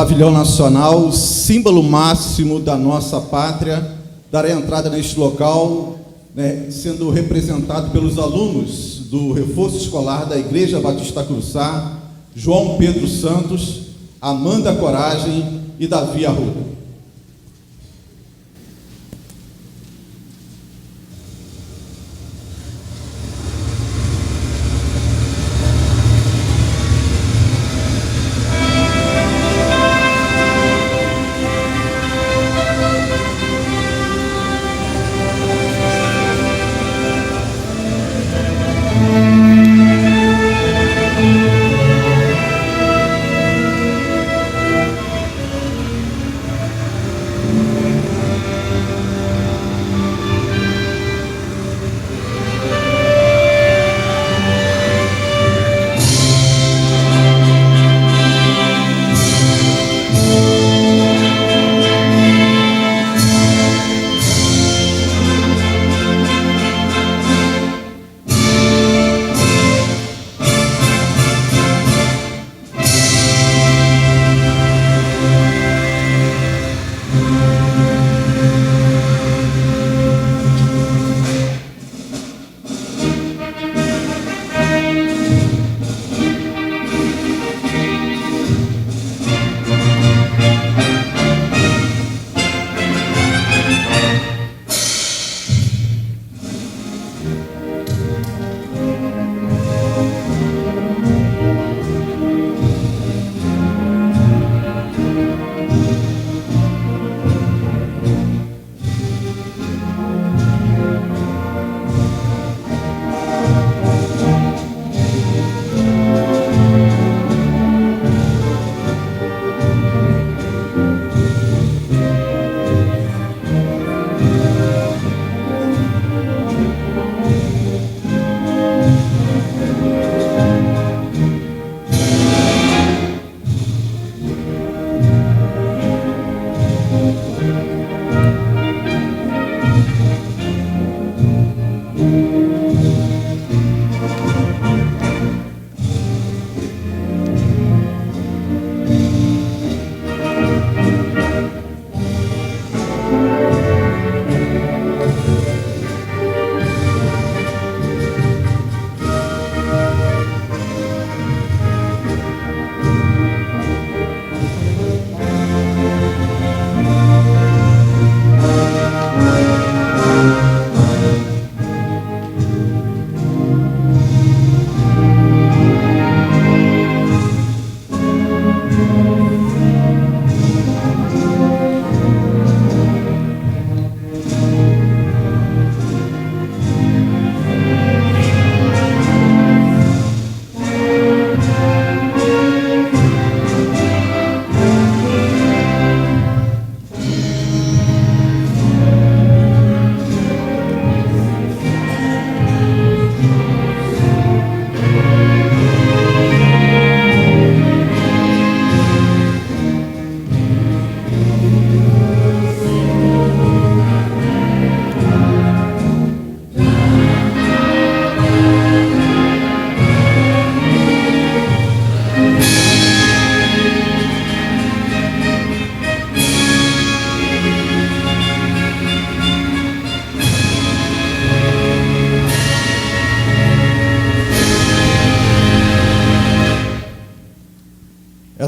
pavilhão nacional, símbolo máximo da nossa pátria, dará entrada neste local, sendo representado pelos alunos do reforço escolar da Igreja Batista Curuçá, João Pedro Santos, Amanda Coragem e Davi Arruda.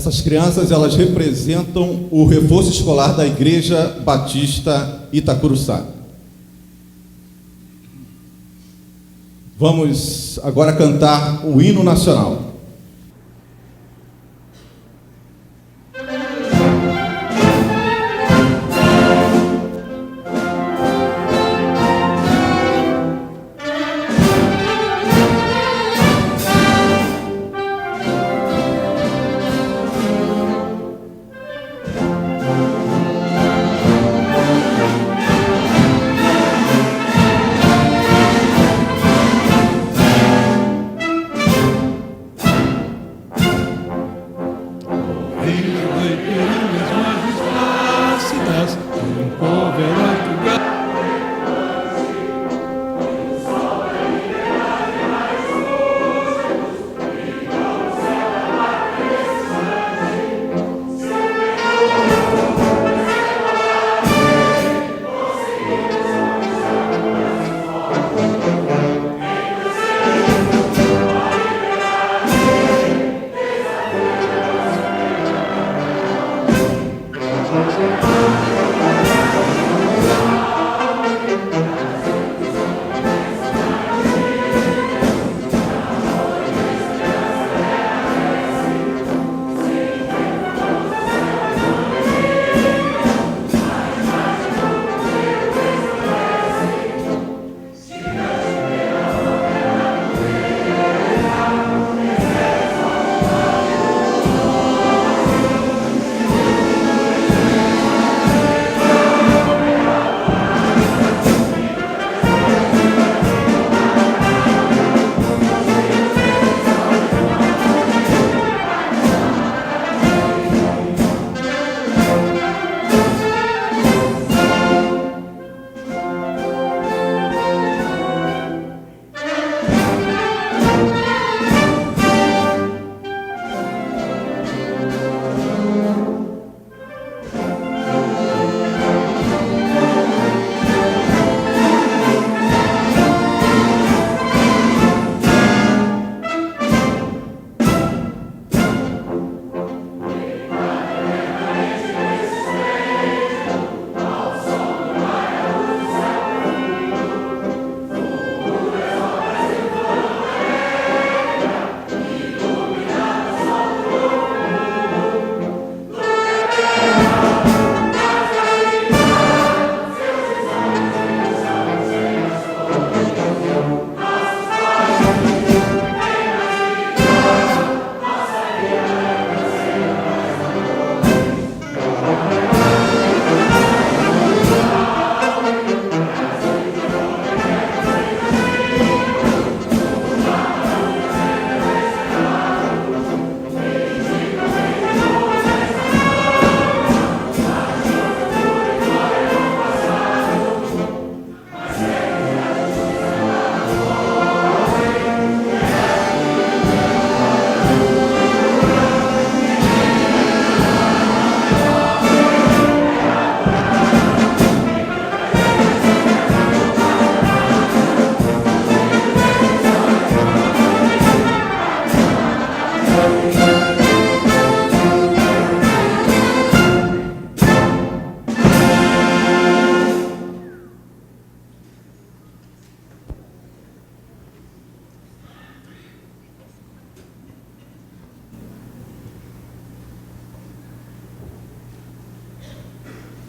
Essas crianças, elas representam o reforço escolar da Igreja Batista Itacuruçá. Vamos agora cantar o hino nacional.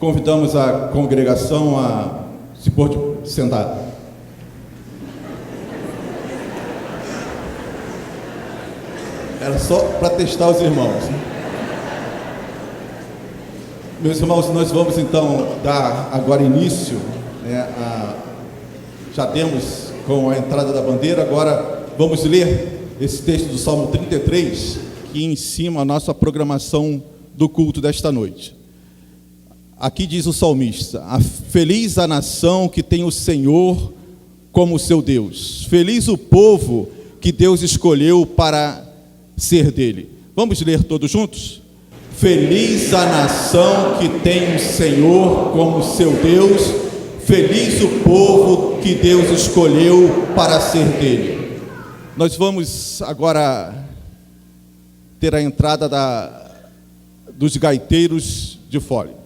Convidamos a congregação a se pôr de sentado. Era só para testar os irmãos. Meus irmãos, nós vamos então dar agora início, já demos com a entrada da bandeira, agora vamos ler esse texto do Salmo 33, que encima a nossa programação do culto desta noite. Aqui diz o salmista: feliz a nação que tem o Senhor como seu Deus, feliz o povo que Deus escolheu para ser dele. Vamos ler todos juntos? Feliz a nação que tem o Senhor como seu Deus, feliz o povo que Deus escolheu para ser dele. Nós vamos agora ter a entrada dos gaiteiros de fole.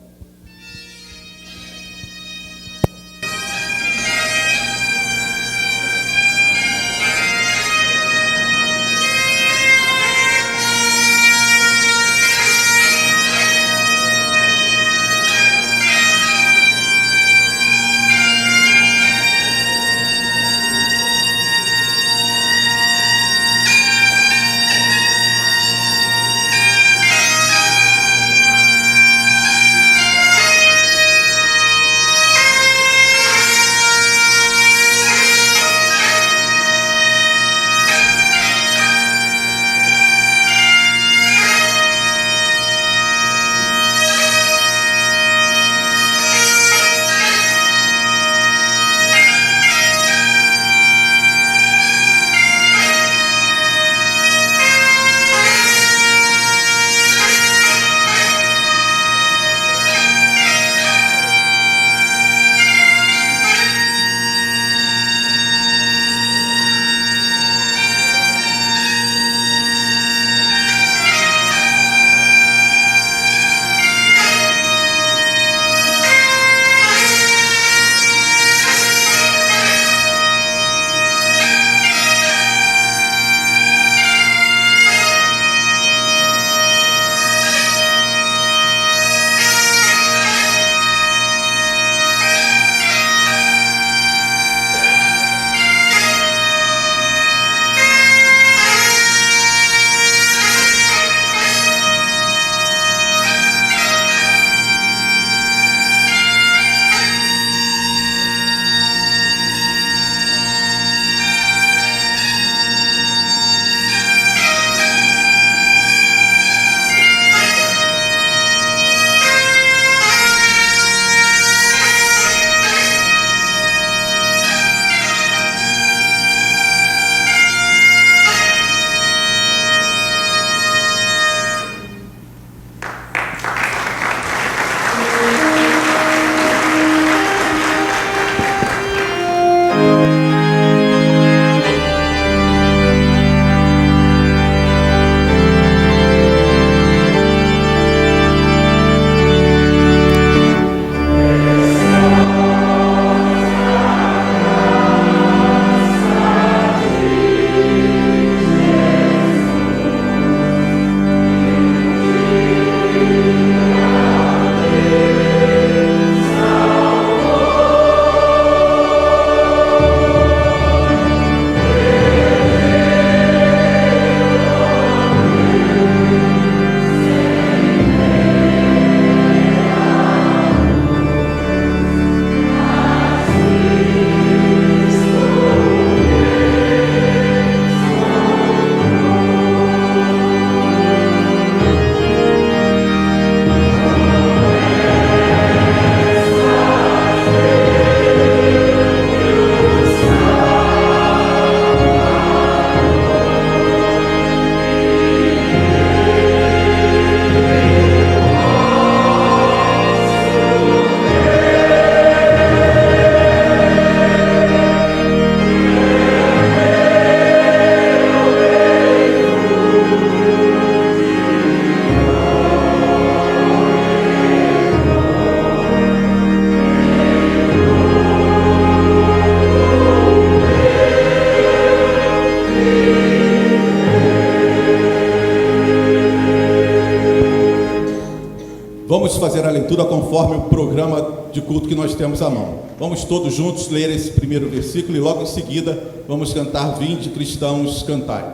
Vamos fazer a leitura conforme o programa de culto que nós temos à mão. Vamos todos juntos ler esse primeiro versículo e logo em seguida vamos cantar Vinde cristãos cantai.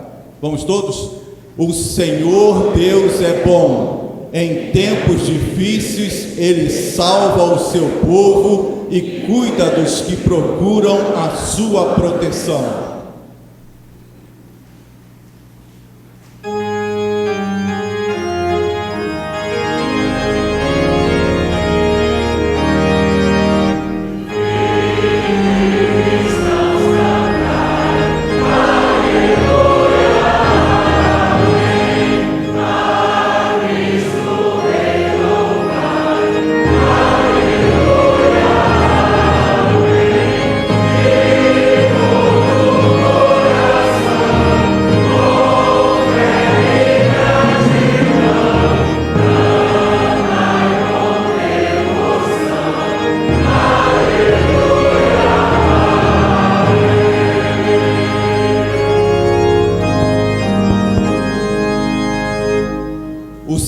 Vamos todos? O Senhor Deus é bom, em tempos difíceis Ele salva o seu povo e cuida dos que procuram a sua proteção.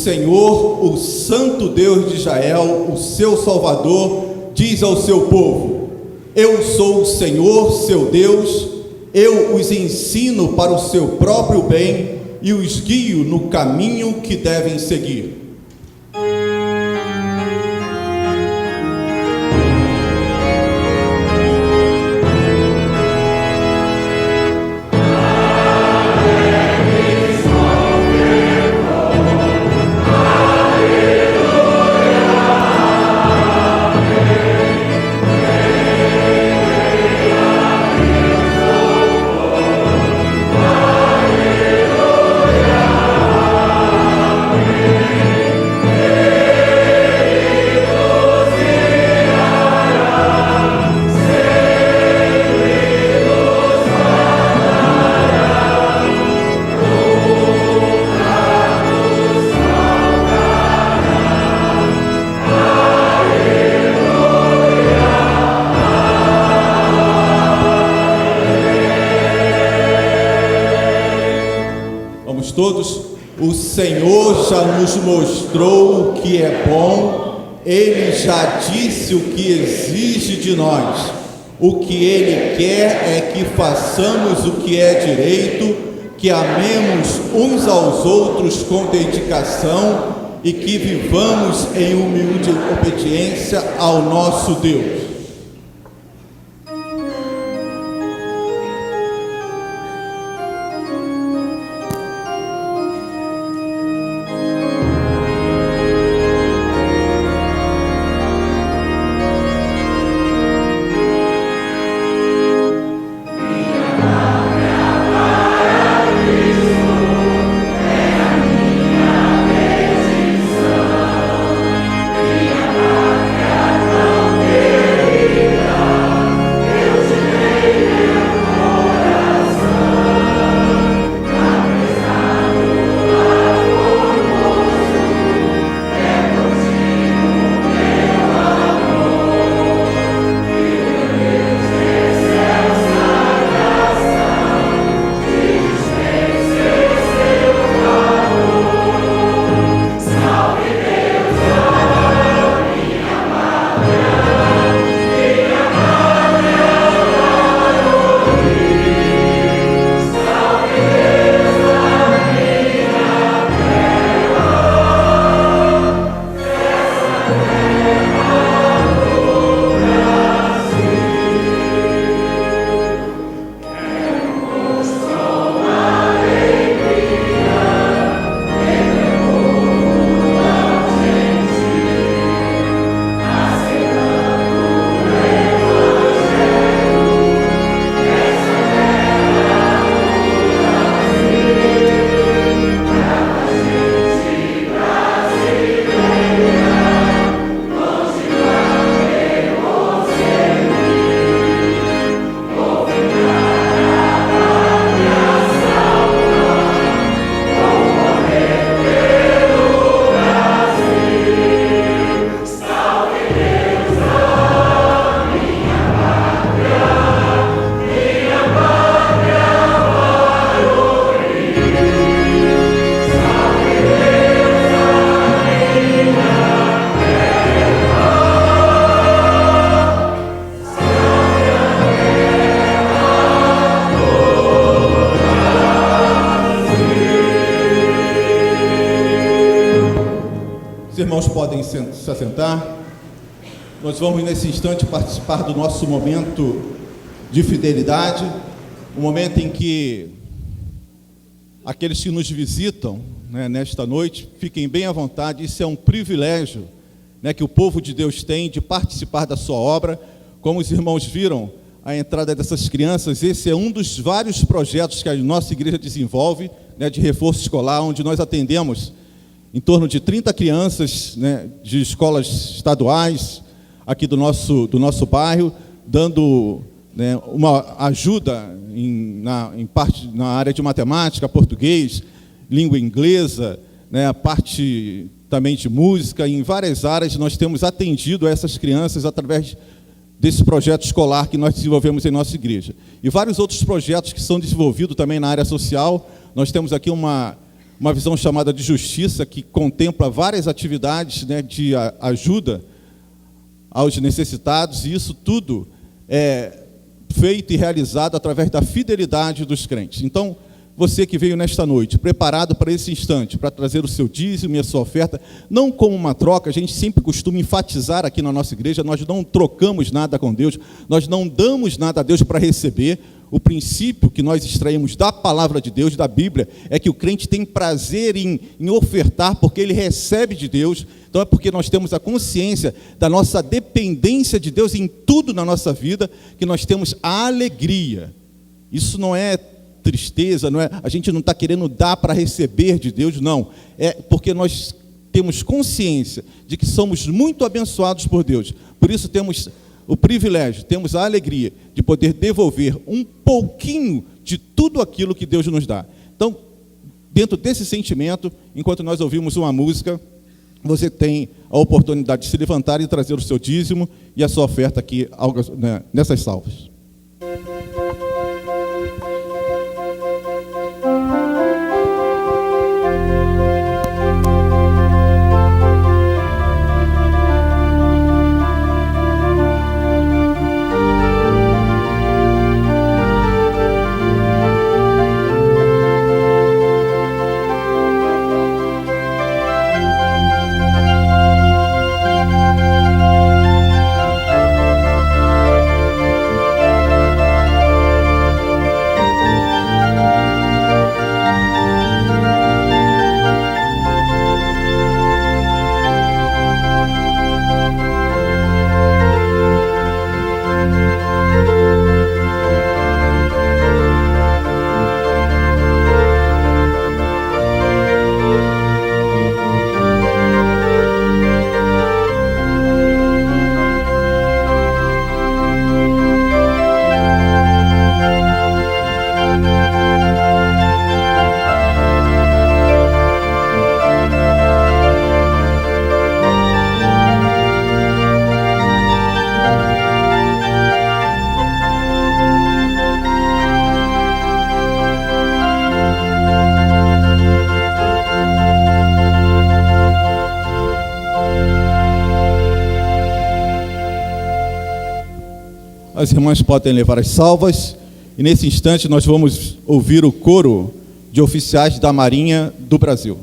Senhor, o Santo Deus de Israel, o seu Salvador, diz ao seu povo: eu sou o Senhor, seu Deus, eu os ensino para o seu próprio bem e os guio no caminho que devem seguir. Todos, o Senhor já nos mostrou o que é bom, Ele já disse o que exige de nós. O que Ele quer é que façamos o que é direito, que amemos uns aos outros com dedicação e que vivamos em humilde obediência ao nosso Deus. irmãos podem se assentar. Nós vamos, nesse instante, participar do nosso momento de fidelidade, um momento em que aqueles que nos visitam, né, nesta noite, fiquem bem à vontade. Isso é um privilégio, né, que o povo de Deus tem de participar da sua obra. Como os irmãos viram, a entrada dessas crianças, esse é um dos vários projetos que a nossa igreja desenvolve, né, de reforço escolar, onde nós atendemos em torno de 30 crianças, né, de escolas estaduais aqui do nosso bairro, dando, né, uma ajuda na área de matemática, português, língua inglesa, né, a parte também de música. Em várias áreas nós temos atendido a essas crianças através desse projeto escolar que nós desenvolvemos em nossa igreja. E vários outros projetos que são desenvolvidos também na área social. Nós temos aqui uma visão chamada de justiça, que contempla várias atividades, né, de ajuda aos necessitados, e isso tudo é feito e realizado através da fidelidade dos crentes. Então, você que veio nesta noite, preparado para esse instante, para trazer o seu dízimo e a sua oferta, não como uma troca, a gente sempre costuma enfatizar aqui na nossa igreja, nós não trocamos nada com Deus, nós não damos nada a Deus para receber. O princípio que nós extraímos da palavra de Deus, da Bíblia, é que o crente tem prazer em ofertar, porque ele recebe de Deus. Então é porque nós temos a consciência da nossa dependência de Deus em tudo na nossa vida, que nós temos a alegria. Isso não é tristeza, não é, a gente não está querendo dar para receber de Deus, não. É porque nós temos consciência de que somos muito abençoados por Deus. Por isso temos o privilégio, temos a alegria de poder devolver um pouquinho de tudo aquilo que Deus nos dá. Então, dentro desse sentimento, enquanto nós ouvimos uma música, você tem a oportunidade de se levantar e trazer o seu dízimo e a sua oferta aqui, né, nessas salvas. As irmãs podem levar as salvas, e nesse instante nós vamos ouvir o coro de oficiais da Marinha do Brasil.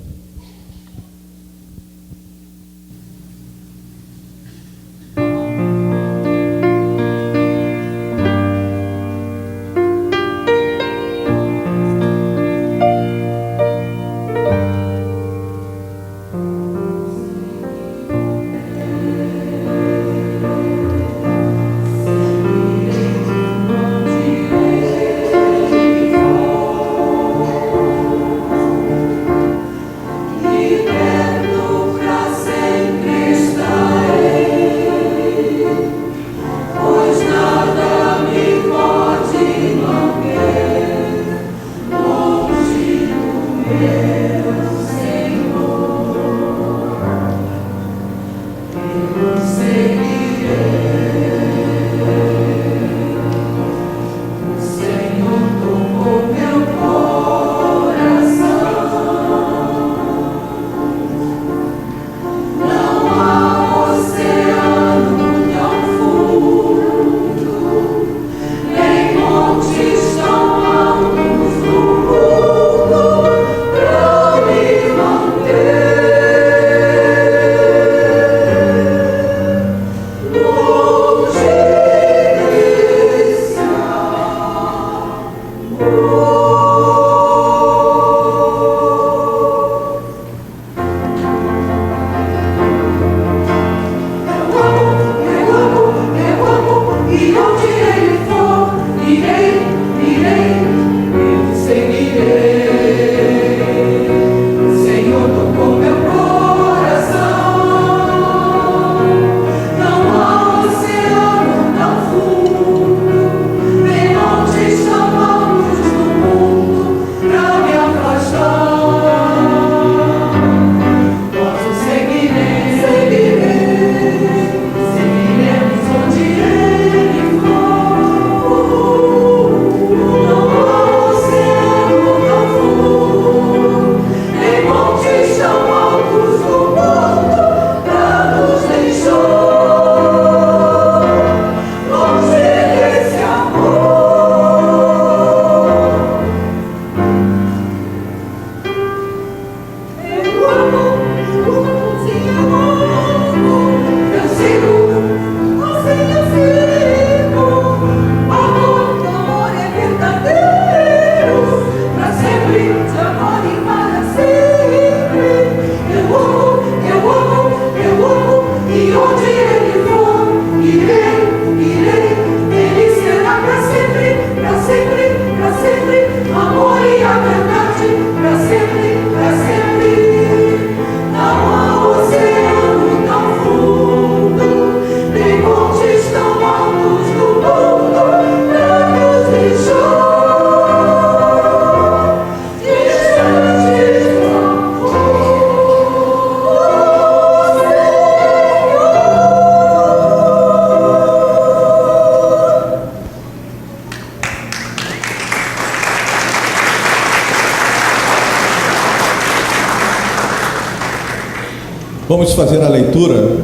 Vamos fazer a leitura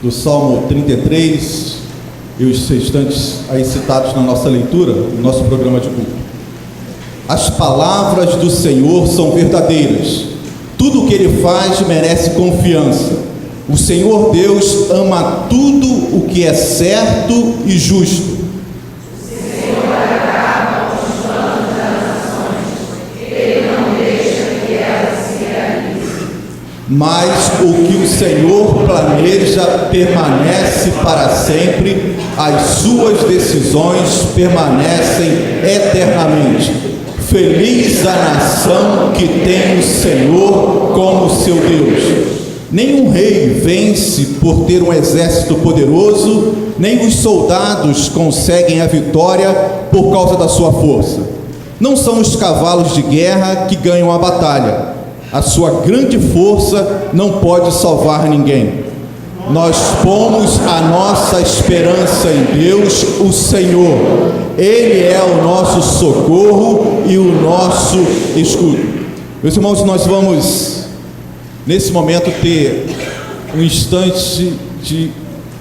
do Salmo 33 e os restantes aí citados na nossa leitura, no nosso programa de culto. As palavras do Senhor são verdadeiras. Tudo o que Ele faz merece confiança. O Senhor Deus ama tudo o que é certo e justo. O Senhor acaba com os planos das nações. Ele não deixa que elas se realizem. Mas o que o Senhor planeja permanece para sempre. As suas decisões permanecem eternamente. Feliz a nação que tem o Senhor como seu Deus. Nenhum rei vence por ter um exército poderoso, nem os soldados conseguem a vitória por causa da sua força. Não são os cavalos de guerra que ganham a batalha. A sua grande força não pode salvar ninguém. Nós pomos a nossa esperança em Deus, o Senhor. Ele é o nosso socorro e o nosso escudo. Meus irmãos, nós vamos, nesse momento, ter um instante de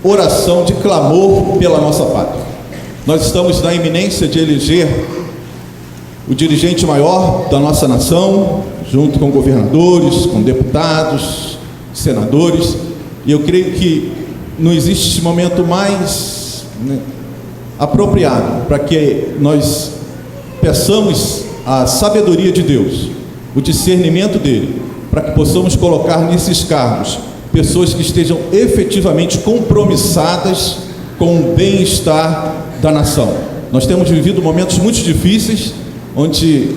oração, de clamor pela nossa pátria. Nós estamos na iminência de eleger o dirigente maior da nossa nação, junto com governadores, com deputados, senadores. E eu creio que não existe momento mais apropriado para que nós peçamos a sabedoria de Deus, o discernimento dele, para que possamos colocar nesses cargos pessoas que estejam efetivamente compromissadas com o bem-estar da nação. Nós temos vivido momentos muito difíceis, onde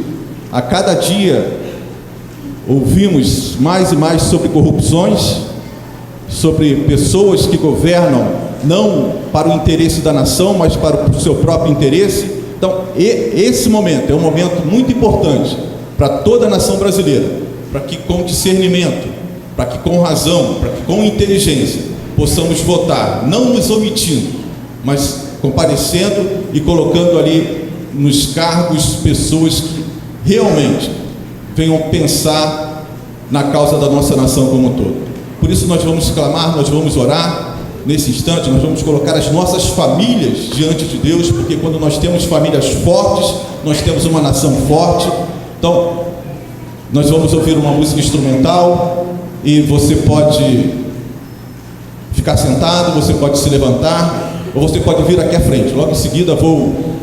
a cada dia ouvimos mais e mais sobre corrupções, sobre pessoas que governam não para o interesse da nação, mas para o seu próprio interesse. Então, esse momento é um momento muito importante para toda a nação brasileira, para que com discernimento, para que com razão, para que com inteligência possamos votar, não nos omitindo, mas comparecendo e colocando ali nos cargos pessoas que realmente venham pensar na causa da nossa nação como um todo. Por isso nós vamos clamar, nós vamos orar nesse instante, nós vamos colocar as nossas famílias diante de Deus, porque quando nós temos famílias fortes, nós temos uma nação forte. Então, nós vamos ouvir uma música instrumental e você pode ficar sentado, você pode se levantar, ou você pode vir aqui à frente. Logo em seguida vou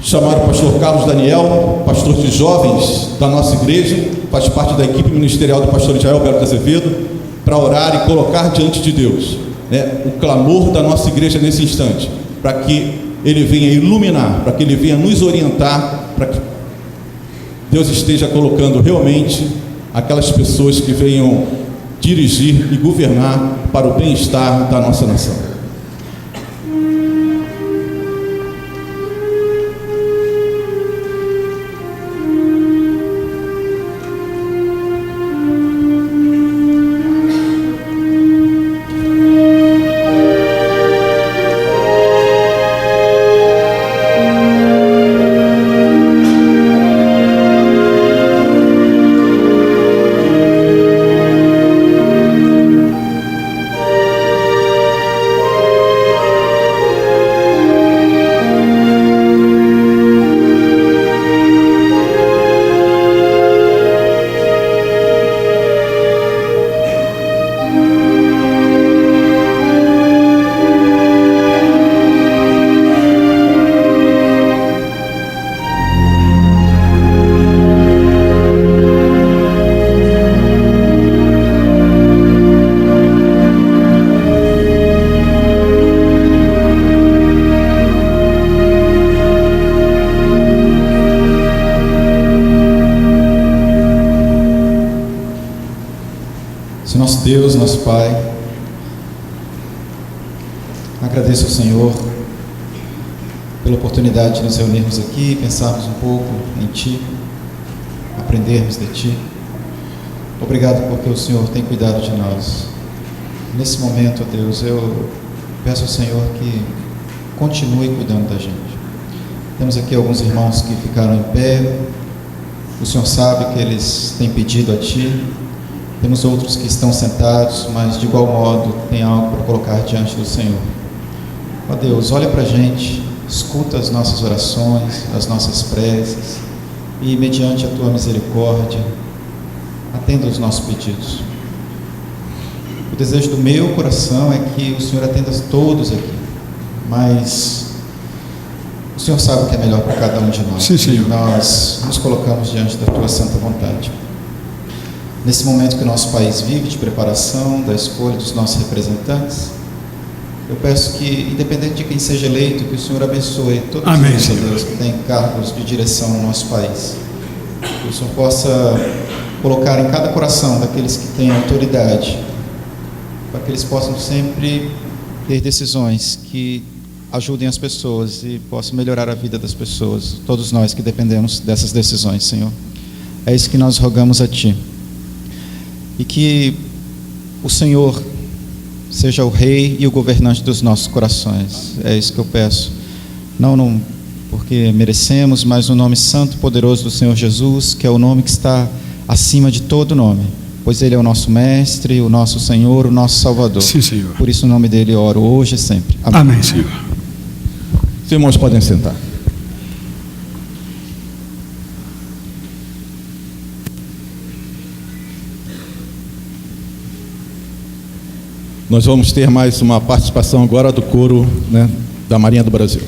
chamar o pastor Carlos Daniel, pastor de jovens da nossa igreja, faz parte da equipe ministerial do pastor Israel Alberto Azevedo, para orar e colocar diante de Deus, o clamor da nossa igreja nesse instante, para que Ele venha iluminar, para que Ele venha nos orientar, para que Deus esteja colocando realmente aquelas pessoas que venham dirigir e governar para o bem-estar da nossa nação. Nosso Deus, nosso Pai, agradeço ao Senhor pela oportunidade de nos reunirmos aqui, pensarmos um pouco em Ti, aprendermos de Ti. Obrigado porque o Senhor tem cuidado de nós. Nesse momento, Deus, eu peço ao Senhor que continue cuidando da gente. Temos aqui alguns irmãos que ficaram em pé. O Senhor sabe que eles têm pedido a Ti, Temos outros que estão sentados, mas de igual modo tem algo para colocar diante do Senhor. Ó Deus, olha para a gente, escuta as nossas orações, as nossas preces e, mediante a Tua misericórdia, atenda os nossos pedidos. O desejo do meu coração é que o Senhor atenda todos aqui, mas o Senhor sabe o que é melhor para cada um de nós. Sim, Senhor. E nós nos colocamos diante da Tua santa vontade. Nesse momento que o nosso país vive de preparação da escolha dos nossos representantes, eu peço que, independente de quem seja eleito, que o Senhor abençoe todos Amém, os Senhor. Deus que têm cargos de direção no nosso país. Que o Senhor possa colocar em cada coração daqueles que têm autoridade, para que eles possam sempre ter decisões que ajudem as pessoas e possam melhorar a vida das pessoas, todos nós que dependemos dessas decisões, Senhor. É isso que nós rogamos a Ti. E que o Senhor seja o Rei e o governante dos nossos corações. É isso que eu peço. Não porque merecemos, mas no nome santo e poderoso do Senhor Jesus, que é o nome que está acima de todo nome, pois Ele é o nosso Mestre, o nosso Senhor, o nosso Salvador. Sim, Senhor. Por isso, no nome dEle, oro hoje e sempre. Amém. Amém, Senhor. Os irmãos podem sentar. Nós vamos ter mais uma participação agora do coro, né, da Marinha do Brasil.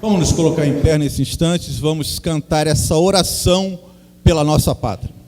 Vamos nos colocar em pé nesse instante, vamos cantar essa oração pela nossa pátria.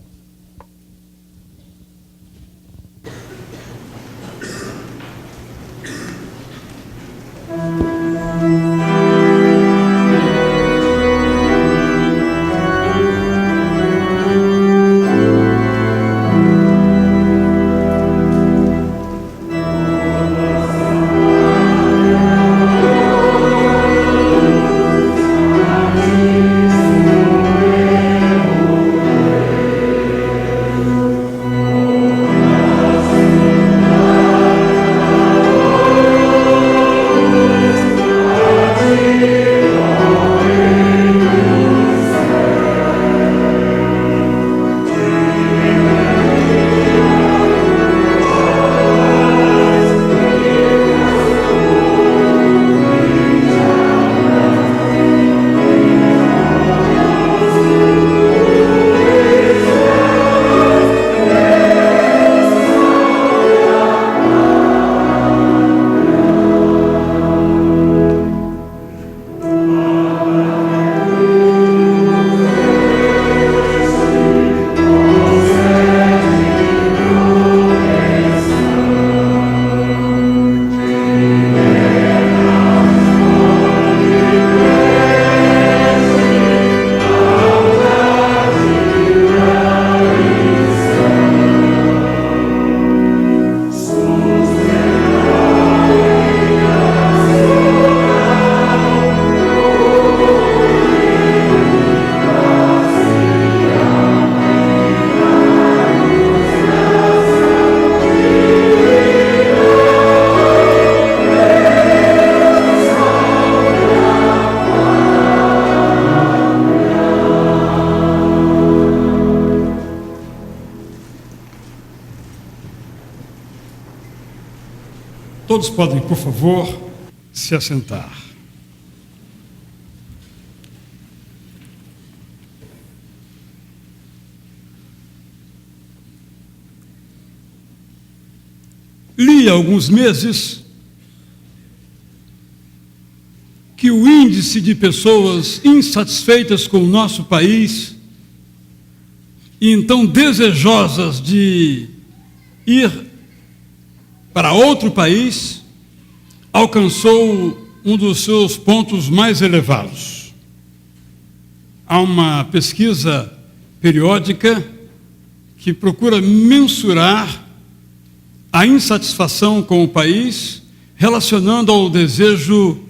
Todos podem, por favor, se assentar. Li há alguns meses que o índice de pessoas insatisfeitas com o nosso país e então desejosas de ir para outro país alcançou um dos seus pontos mais elevados. Há uma pesquisa periódica que procura mensurar a insatisfação com o país, relacionando ao desejo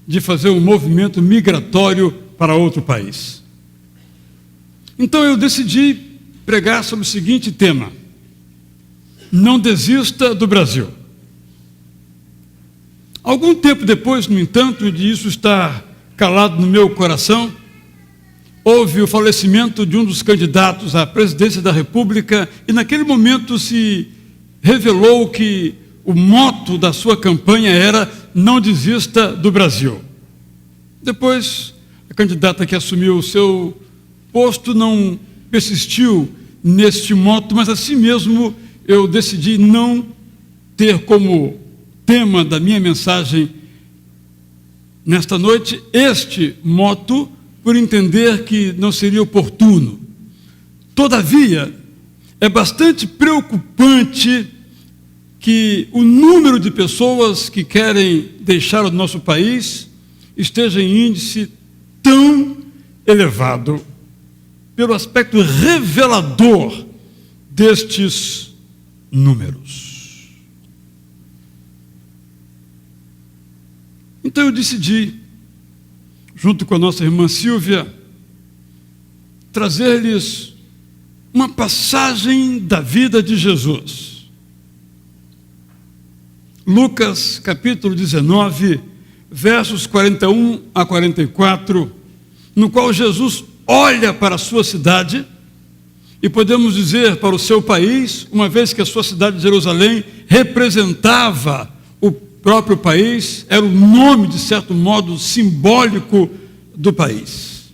de fazer um movimento migratório para outro país. Então eu decidi pregar sobre o seguinte tema: não desista do Brasil. Algum tempo depois, no entanto, de isso estar calado no meu coração, houve o falecimento de um dos candidatos à presidência da República e naquele momento se revelou que o moto da sua campanha era "não desista do Brasil". Depois, a candidata que assumiu o seu posto não persistiu neste moto, mas assim mesmo eu decidi não ter como tema da minha mensagem nesta noite este moto, por entender que não seria oportuno. Todavia, é bastante preocupante que o número de pessoas que querem deixar o nosso país esteja em índice tão elevado, pelo aspecto revelador destes números. Então eu decidi, junto com a nossa irmã Silvia, trazer-lhes uma passagem da vida de Jesus. Lucas, capítulo 19, versos 41 a 44, no qual Jesus olha para a sua cidade, e podemos dizer para o seu país, uma vez que a sua cidade de Jerusalém representava o próprio país, era o nome, de certo modo, simbólico do país.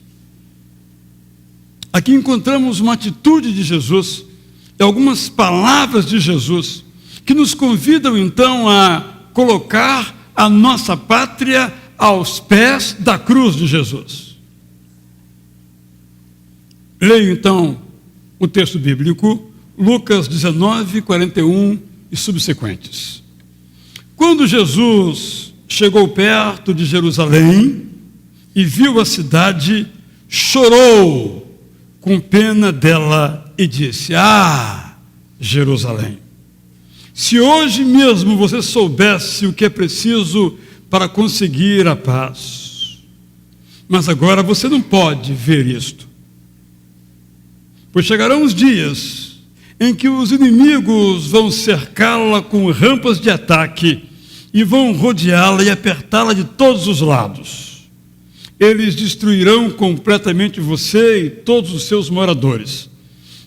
Aqui encontramos uma atitude de Jesus, e algumas palavras de Jesus, que nos convidam então a colocar a nossa pátria aos pés da cruz de Jesus. Leio então o texto bíblico, Lucas 19, 41 e subsequentes. Quando Jesus chegou perto de Jerusalém e viu a cidade, chorou com pena dela e disse: Ah, Jerusalém, se hoje mesmo você soubesse o que é preciso para conseguir a paz, mas agora você não pode ver isto, pois chegarão os dias em que os inimigos vão cercá-la com rampas de ataque e vão rodeá-la e apertá-la de todos os lados. Eles destruirão completamente você e todos os seus moradores.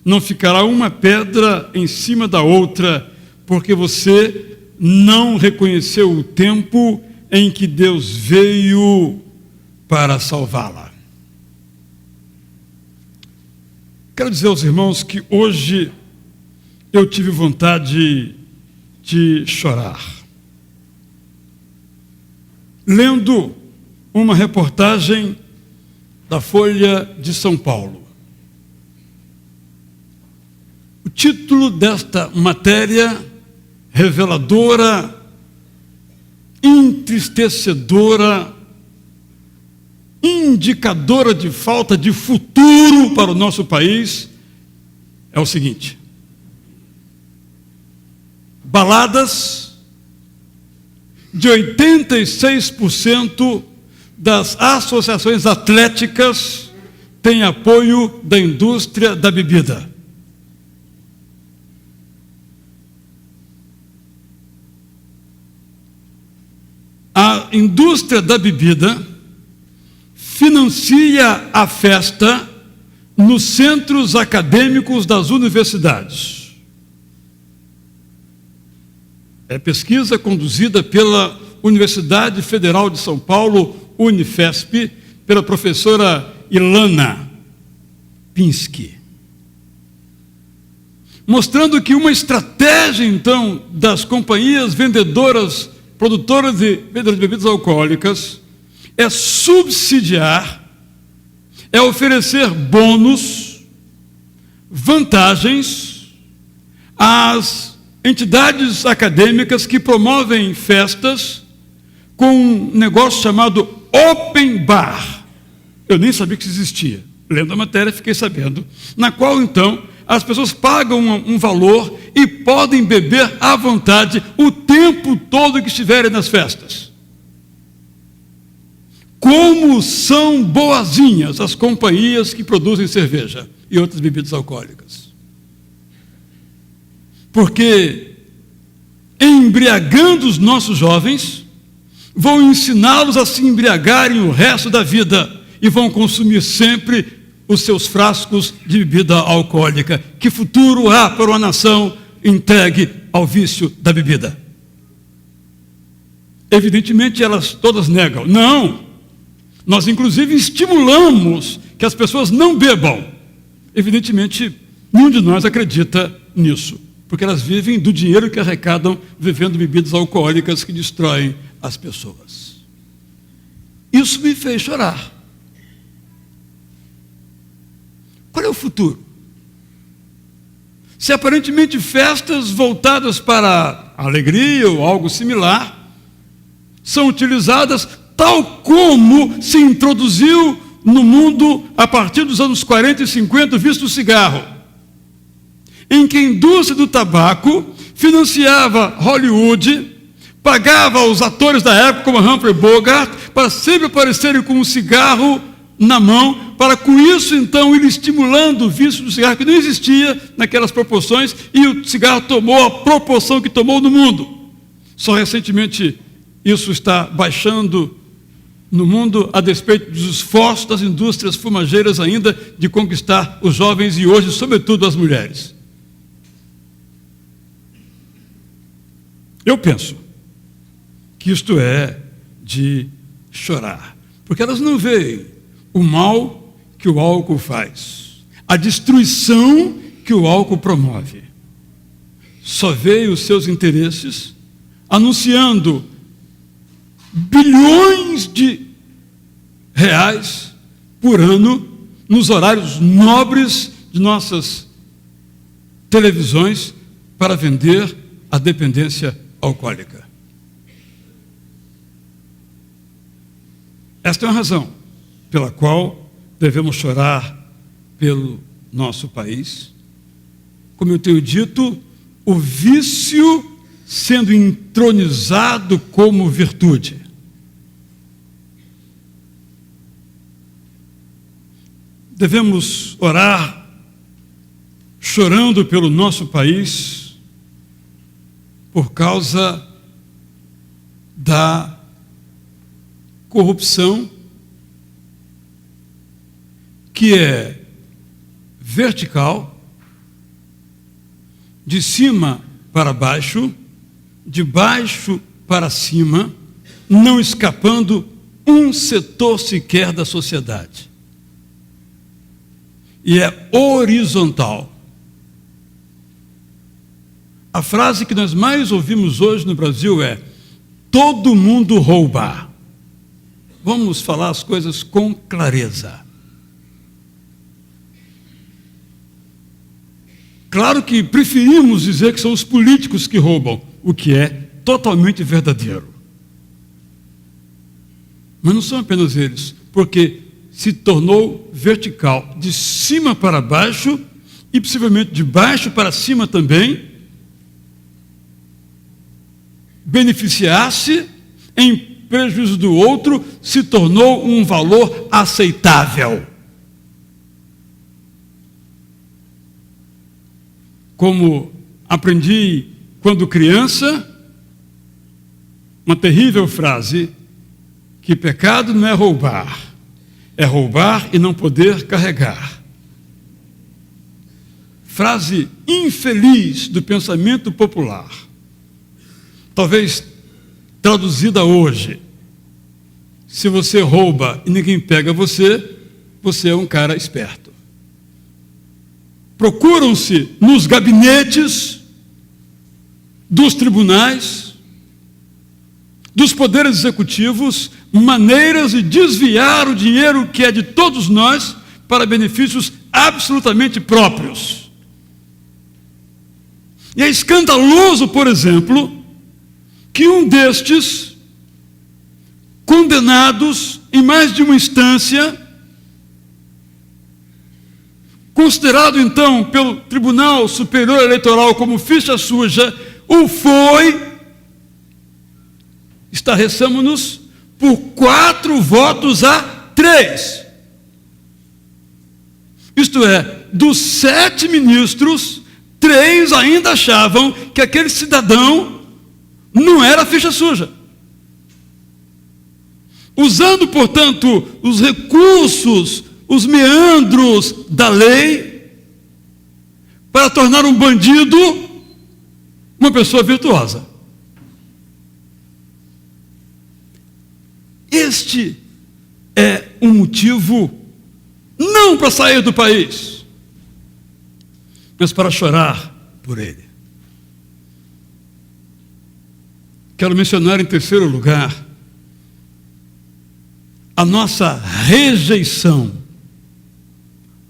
Não ficará uma pedra em cima da outra, porque você não reconheceu o tempo em que Deus veio para salvá-la. Quero dizer aos irmãos que hoje eu tive vontade de chorar, lendo uma reportagem da Folha de São Paulo. O título desta matéria, reveladora, entristecedora, indicadora de falta de futuro para o nosso país, é o seguinte: baladas de 86% das associações atléticas têm apoio da indústria da bebida. A indústria da bebida financia a festa nos centros acadêmicos das universidades. É pesquisa conduzida pela Universidade Federal de São Paulo, Unifesp, pela professora Ilana Pinsky, mostrando que uma estratégia, então, das companhias vendedoras, produtoras de bebidas alcoólicas, é subsidiar, é oferecer bônus, vantagens às entidades acadêmicas que promovem festas com um negócio chamado Open Bar. Eu nem sabia que isso existia. Lendo a matéria, fiquei sabendo. Na qual, então, as pessoas pagam um valor e podem beber à vontade o tempo todo que estiverem nas festas. Como são boazinhas as companhias que produzem cerveja e outras bebidas alcoólicas. Porque, embriagando os nossos jovens, vão ensiná-los a se embriagarem o resto da vida e vão consumir sempre os seus frascos de bebida alcoólica. Que futuro há para uma nação entregue ao vício da bebida? Evidentemente, elas todas negam. Não! Nós, inclusive, estimulamos que as pessoas não bebam. Evidentemente, nenhum de nós acredita nisso, porque elas vivem do dinheiro que arrecadam bebendo bebidas alcoólicas que destroem as pessoas. Isso me fez chorar. Qual é o futuro? Se aparentemente festas voltadas para a alegria ou algo similar são utilizadas tal como se introduziu no mundo a partir dos anos 40 e 50, visto o cigarro, em que a indústria do tabaco financiava Hollywood, pagava os atores da época, como Humphrey Bogart, para sempre aparecerem com um cigarro na mão, para com isso, então, ir estimulando o vício do cigarro, que não existia naquelas proporções, e o cigarro tomou a proporção que tomou no mundo. Só recentemente isso está baixando no mundo, a despeito dos esforços das indústrias fumageiras ainda de conquistar os jovens e hoje, sobretudo, as mulheres. Eu penso que isto é de chorar, porque elas não veem o mal que o álcool faz, a destruição que o álcool promove. Só veem os seus interesses anunciando bilhões de reais por ano nos horários nobres de nossas televisões para vender a dependência alcoólica. Esta é uma razão pela qual devemos chorar pelo nosso país. Como eu tenho dito, o vício sendo entronizado como virtude. Devemos orar chorando pelo nosso país por causa da corrupção que é vertical, de cima para baixo, de baixo para cima, não escapando um setor sequer da sociedade. E é horizontal. A frase que nós mais ouvimos hoje no Brasil é: todo mundo rouba. Vamos falar as coisas com clareza. Claro que preferimos dizer que são os políticos que roubam, o que é totalmente verdadeiro. Mas não são apenas eles, porque se tornou vertical, de cima para baixo e possivelmente de baixo para cima também. Beneficiar-se em prejuízo do outro se tornou um valor aceitável. Como aprendi quando criança, uma terrível frase, que pecado não é roubar e não poder carregar. Frase infeliz do pensamento popular, talvez traduzida hoje: se você rouba e ninguém pega você, você é um cara esperto. Procuram-se nos gabinetes dos tribunais, dos poderes executivos, maneiras de desviar o dinheiro que é de todos nós para benefícios absolutamente próprios. E é escandaloso, por exemplo, que um destes, condenados em mais de uma instância, considerado então pelo Tribunal Superior Eleitoral como ficha suja, o foi, estarreçamos-nos, por 4 votos a 3. Isto é, dos 7 ministros, 3 ainda achavam que aquele cidadão não era ficha suja. Usando, portanto, os recursos, os meandros da lei, para tornar um bandido uma pessoa virtuosa. Este é um motivo não para sair do país, mas para chorar por ele. Quero mencionar em terceiro lugar a nossa rejeição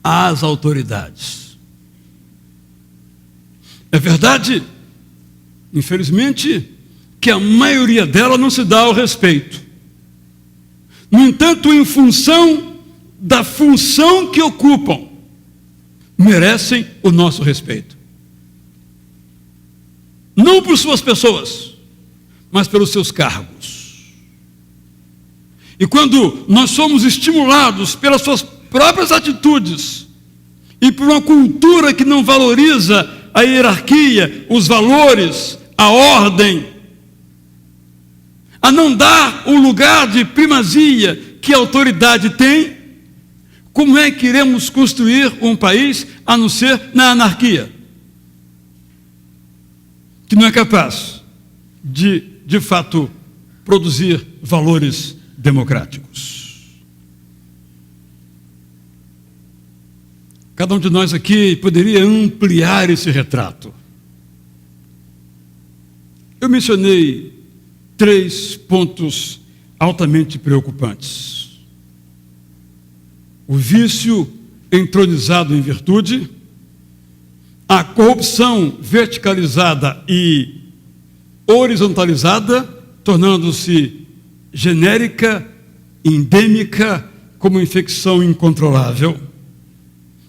às autoridades. É verdade, infelizmente, que a maioria dela não se dá ao respeito. No entanto, em função da função que ocupam, merecem o nosso respeito. Não por suas pessoas, mas pelos seus cargos. E quando nós somos estimulados pelas suas próprias atitudes e por uma cultura que não valoriza a hierarquia, os valores, a ordem, a não dar o lugar de primazia que a autoridade tem, como é que iremos construir um país a não ser na anarquia? Que não é capaz de fato, produzir valores democráticos. Cada um de nós aqui poderia ampliar esse retrato. Eu mencionei 3 pontos altamente preocupantes. O vício entronizado em virtude, a corrupção verticalizada e horizontalizada, tornando-se genérica, endêmica, como infecção incontrolável,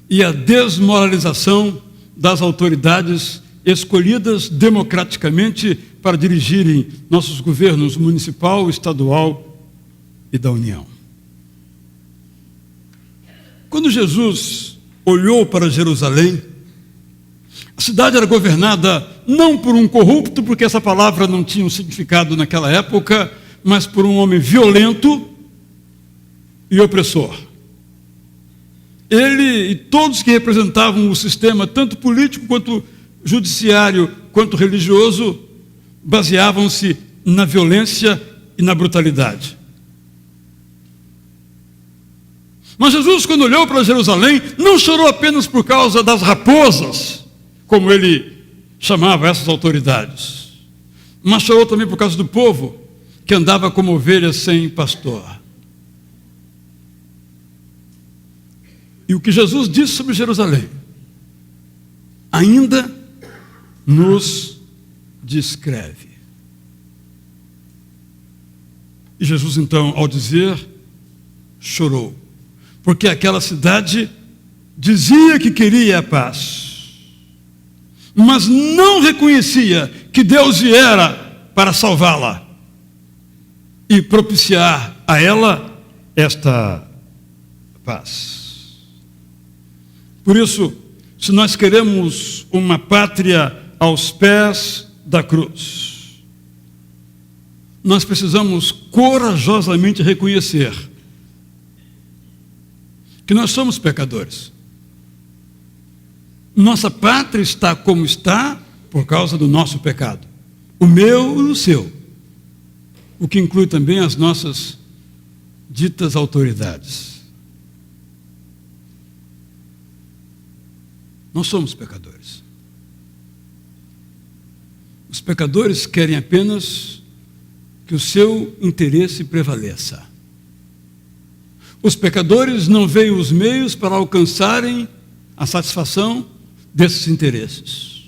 e a desmoralização das autoridades escolhidas democraticamente para dirigirem nossos governos municipal, estadual e da União. Quando Jesus olhou para Jerusalém, a cidade era governada não por um corrupto, porque essa palavra não tinha um significado naquela época, mas por um homem violento e opressor. Ele e todos que representavam o sistema, tanto político quanto judiciário, quanto religioso, baseavam-se na violência e na brutalidade. Mas Jesus, quando olhou para Jerusalém, não chorou apenas por causa das raposas, como ele chamava essas autoridades, mas chorou também por causa do povo que andava como ovelhas sem pastor. E o que Jesus disse sobre Jerusalém ainda nos descreve. E Jesus, então, ao dizer, chorou, porque aquela cidade dizia que queria a paz, mas não reconhecia que Deus viera para salvá-la e propiciar a ela esta paz. Por isso, se nós queremos uma pátria aos pés da cruz, nós precisamos corajosamente reconhecer que nós somos pecadores. Nossa pátria está como está por causa do nosso pecado, o meu e o seu, o que inclui também as nossas ditas autoridades. Nós somos pecadores. Os pecadores querem apenas que o seu interesse prevaleça. Os pecadores não veem os meios para alcançarem a satisfação desses interesses.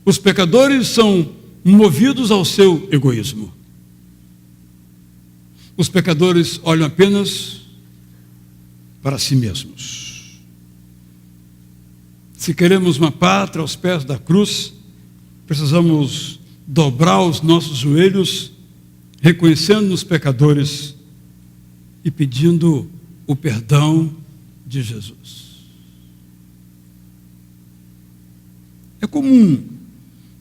Os pecadores são movidos ao seu egoísmo. Os pecadores olham apenas para si mesmos. Se queremos uma pátria aos pés da cruz, precisamos dobrar os nossos joelhos, reconhecendo-nos pecadores e pedindo o perdão de Jesus. É comum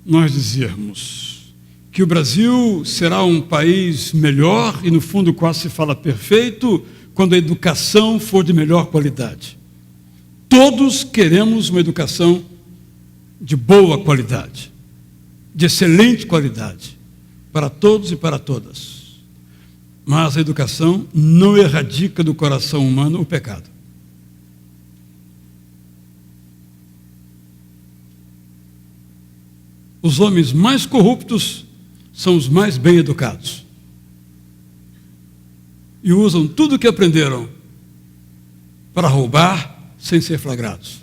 nós dizermos que o Brasil será um país melhor, e no fundo quase se fala perfeito, quando a educação for de melhor qualidade. Todos queremos uma educação de boa qualidade, de excelente qualidade, para todos e para todas. Mas a educação não erradica do coração humano o pecado. Os homens mais corruptos são os mais bem educados. E usam tudo o que aprenderam para roubar sem ser flagrados.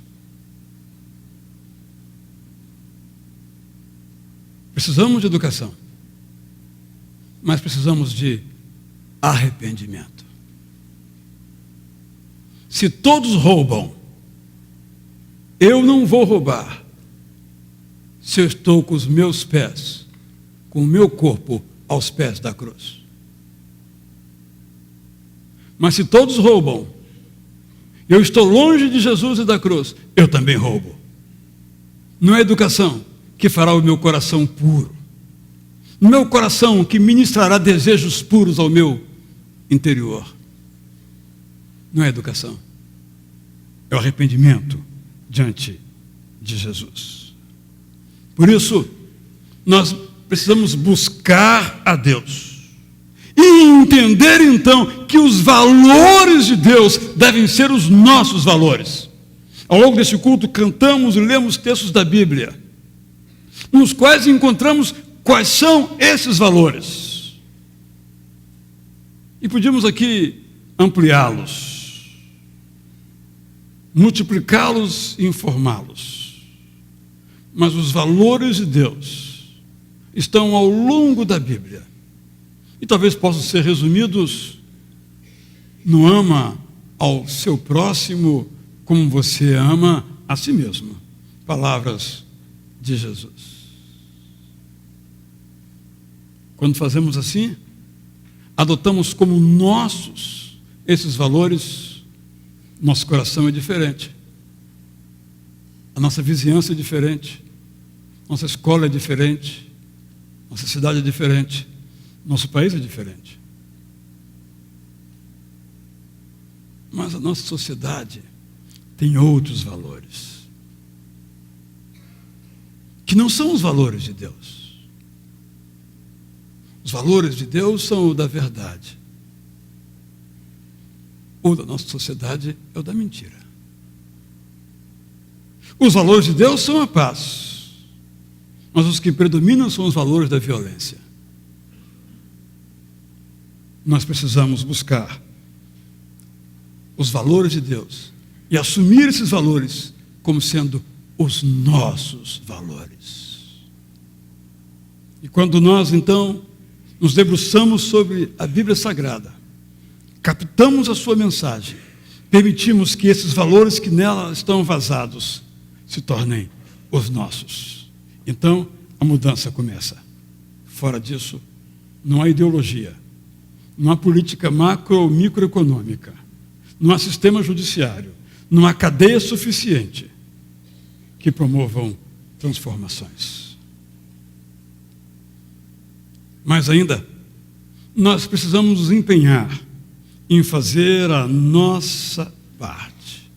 Precisamos de educação, mas precisamos de arrependimento. Se todos roubam, eu não vou roubar se eu estou com os meus pés, com o meu corpo aos pés da cruz. Mas se todos roubam, eu estou longe de Jesus e da cruz, eu também roubo. Não é educação que fará o meu coração puro, o meu coração que ministrará desejos puros ao meu interior. Não é educação, é o arrependimento diante de Jesus. Por isso, nós precisamos buscar a Deus e entender então que os valores de Deus devem ser os nossos valores. Ao longo desse culto cantamos e lemos textos da Bíblia, nos quais encontramos quais são esses valores. E podíamos aqui ampliá-los, multiplicá-los e informá-los. Mas os valores de Deus estão ao longo da Bíblia. E talvez possam ser resumidos no ama ao seu próximo como você ama a si mesmo. Palavras de Jesus. Quando fazemos assim, adotamos como nossos esses valores, nosso coração é diferente. A nossa vizinhança é diferente. Nossa escola é diferente. Nossa cidade é diferente. Nosso país é diferente. Mas a nossa sociedade tem outros valores, que não são os valores de Deus. Os valores de Deus são o da verdade. O da nossa sociedade é o da mentira. Os valores de Deus são a paz, mas os que predominam são os valores da violência. Nós precisamos buscar os valores de Deus e assumir esses valores como sendo os nossos valores. E quando nós, então, nos debruçamos sobre a Bíblia Sagrada, captamos a sua mensagem, permitimos que esses valores que nela estão vazados se tornem os nossos. Então, a mudança começa. Fora disso, não há ideologia, não há política macro ou microeconômica, não há sistema judiciário, não há cadeia suficiente que promovam transformações. Mas ainda, nós precisamos nos empenhar em fazer a nossa parte.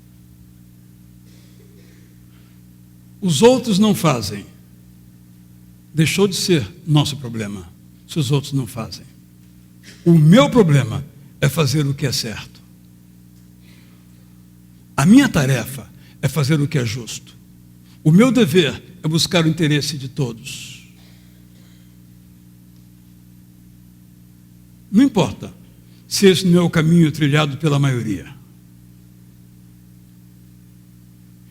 Os outros não fazem. Deixou de ser nosso problema, se os outros não fazem. O meu problema é fazer o que é certo. A minha tarefa é fazer o que é justo. O meu dever é buscar o interesse de todos. Não importa se esse não é o caminho trilhado pela maioria.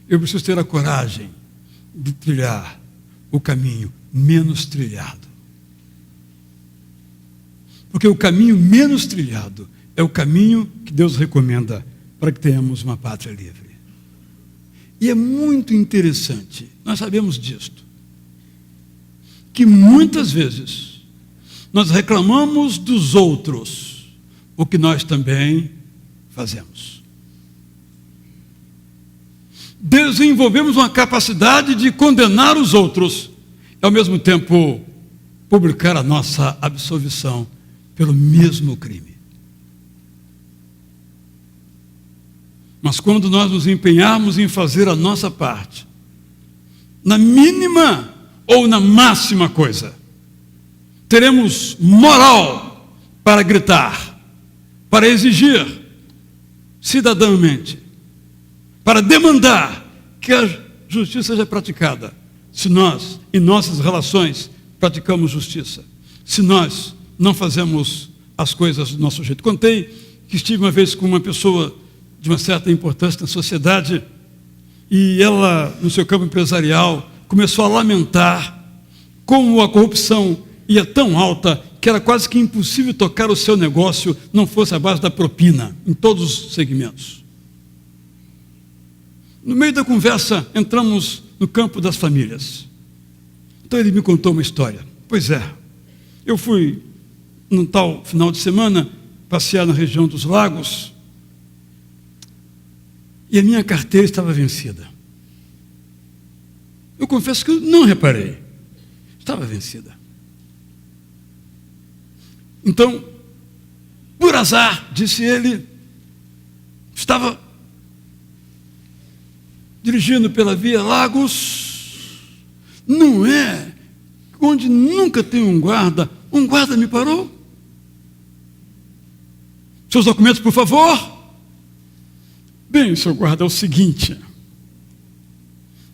Eu preciso ter a coragem de trilhar o caminho menos trilhado. Porque o caminho menos trilhado é o caminho que Deus recomenda para que tenhamos uma pátria livre. E é muito interessante, nós sabemos disto, que muitas vezes nós reclamamos dos outros o que nós também fazemos. Desenvolvemos uma capacidade de condenar os outros e, ao mesmo tempo, publicar a nossa absolvição pelo mesmo crime. Mas quando nós nos empenharmos em fazer a nossa parte, na mínima ou na máxima coisa, teremos moral para gritar, para exigir cidadãmente, para demandar que a justiça seja praticada. Se nós, em nossas relações, praticamos justiça, se nós não fazemos as coisas do nosso jeito. Contei que estive uma vez com uma pessoa de uma certa importância na sociedade e ela, no seu campo empresarial, começou a lamentar como a corrupção ia tão alta que era quase que impossível tocar o seu negócio não fosse à base da propina, em todos os segmentos. No meio da conversa, entramos no campo das famílias. Então ele me contou uma história. Pois é, eu fui, num tal final de semana, passear na região dos lagos e a minha carteira estava vencida. Eu confesso que eu não reparei. Estava vencida. Então, por azar, disse ele, estava dirigindo pela Via Lagos, não é, onde nunca tem um guarda me parou. Seus documentos, por favor. Bem, seu guarda, é o seguinte,